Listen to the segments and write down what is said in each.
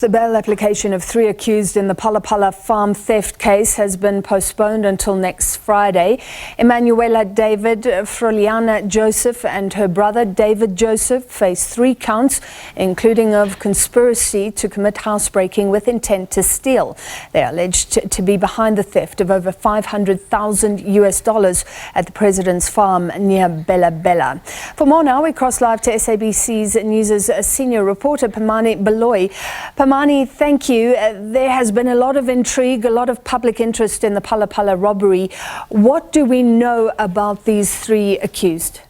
The bail application of 3 accused in the Phala Phala farm theft case has been postponed until next Friday. Imanuwela David, Froliana Joseph and her brother David Joseph face 3 counts, including of conspiracy to commit housebreaking with intent to steal. They are alleged to be behind the theft of over $500,000 at the president's farm near Bela Bela. For more now, we cross live to SABC's News' senior reporter Phamani Baloyi. Phamani, thank you. There has been a lot of intrigue, a lot of public interest in the Phala Phala robbery. What do we know about these 3 accused?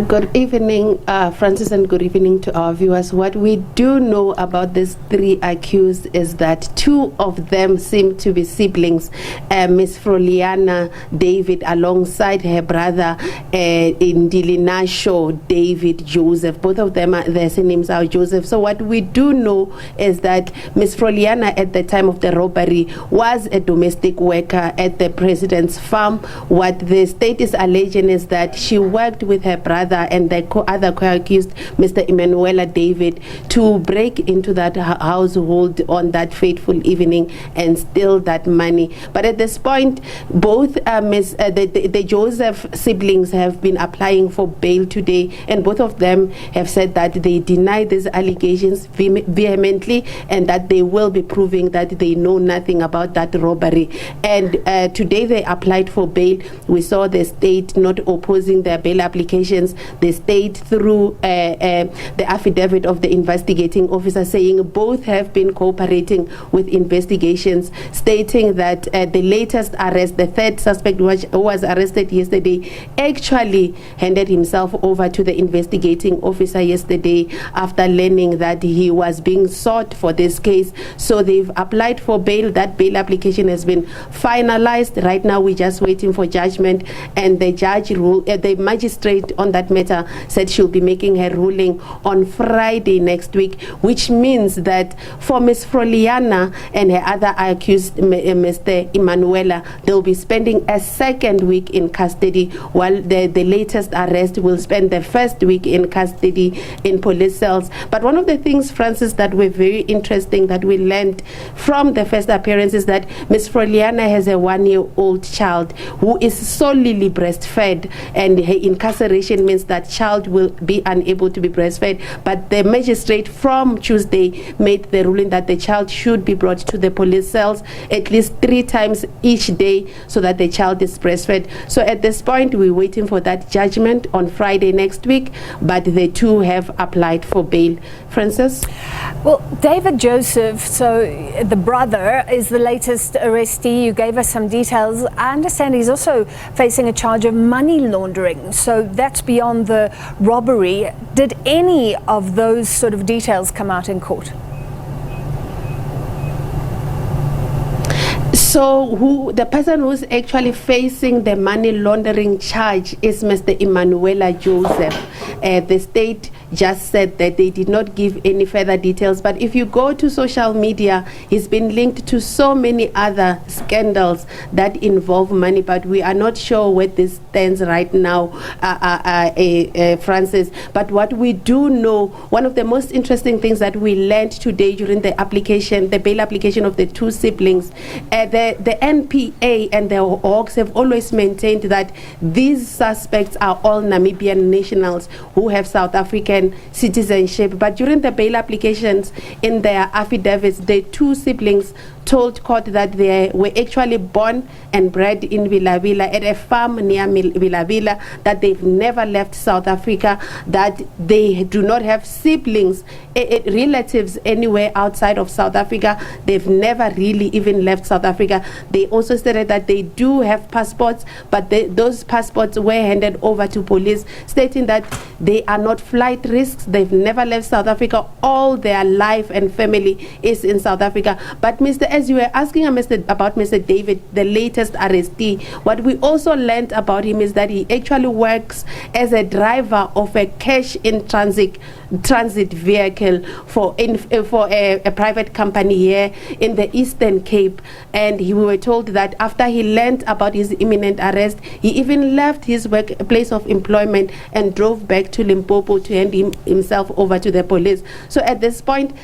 Good evening, Francis, and good evening to our viewers. What we do know about these 3 accused is that 2 of them seem to be siblings. Miss Froliana David, alongside her brother Imanuwela David Joseph. Both of them, their names are Joseph. So what we do know is that Miss Froliana, at the time of the robbery, was a domestic worker at the president's farm. What the state is alleging is that she worked with her brother and the other co-accused, Mr. Imanuwela David, to break into that household on that fateful evening and steal that money. But at this point, both the Joseph siblings have been applying for bail today, and both of them have said that they deny these allegations vehemently and that they will be proving that they know nothing about that robbery. And today they applied for bail. We saw the state not opposing their bail applications. The state, through the affidavit of the investigating officer, saying both have been cooperating with investigations, stating that the latest arrest, the 3rd suspect who was arrested yesterday, actually handed himself over to the investigating officer yesterday after learning that he was being sought for this case. So they've applied for bail. That bail application has been finalized. Right now we're just waiting for judgment, and the the magistrate on that matter said she'll be making her ruling on Friday next week, which means that for Miss Froliana and her other accused, Mr. Imanuwela, they'll be spending a 2nd week in custody, while the latest arrest will spend the 1st week in custody in police cells. But one of the things, Francis, that were very interesting that we learned from the first appearance is that Miss Froliana has a 1-year-old child who is solely breastfed, and her incarceration means that child will be unable to be breastfed. But the magistrate from Tuesday made the ruling that the child should be brought to the police cells at least 3 times each day so that the child is breastfed. So at this point, we're waiting for that judgment on Friday next week, but the 2 have applied for bail. Francis? Well, David Joseph, so the brother, is the latest arrestee. You gave us some details. I understand he's also facing a charge of money laundering. So that's beyond the robbery. Did any of those sort of details come out in court? So the person who's actually facing the money laundering charge is Mr. Imanuwela Joseph. The state just said that they did not give any further details, but if you go to social media, he's been linked to so many other scandals that involve money, but we are not sure where this stands right now, Francis. But what we do know, one of the most interesting things that we learned today during the application, the bail application of the 2 siblings, the NPA and the Hawks have always maintained that these suspects are all Namibian nationals who have South African citizenship. But during the bail applications, in their affidavits, the 2 siblings told court that they were actually born and bred in Bela Bela at a farm near Bela Bela, that they've never left South Africa, that they do not have siblings, relatives anywhere outside of South Africa. They've never really even left South Africa. They also stated that they do have passports, but those passports were handed over to police, stating that they are not flight risks. They've never left South Africa. All their life and family is in South Africa. But as you were asking about Mr. David, the latest arrestee, what we also learned about him is that he actually works as a driver of a cash in transit vehicle for a private company here in the Eastern Cape. And we were told that after he learned about his imminent arrest, he even left his place of employment and drove back to Limpopo to hand himself over to the police. So at this point,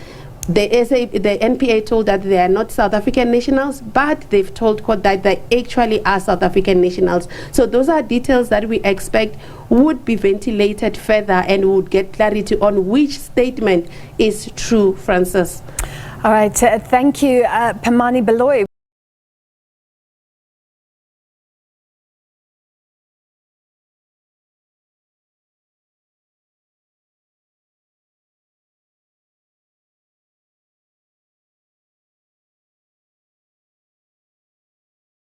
the NPA told that they are not South African nationals, but they've told court that they actually are South African nationals. So those are details that we expect would be ventilated further and would get clarity on which statement is true, Francis. All right, thank you, Phamani Baloyi.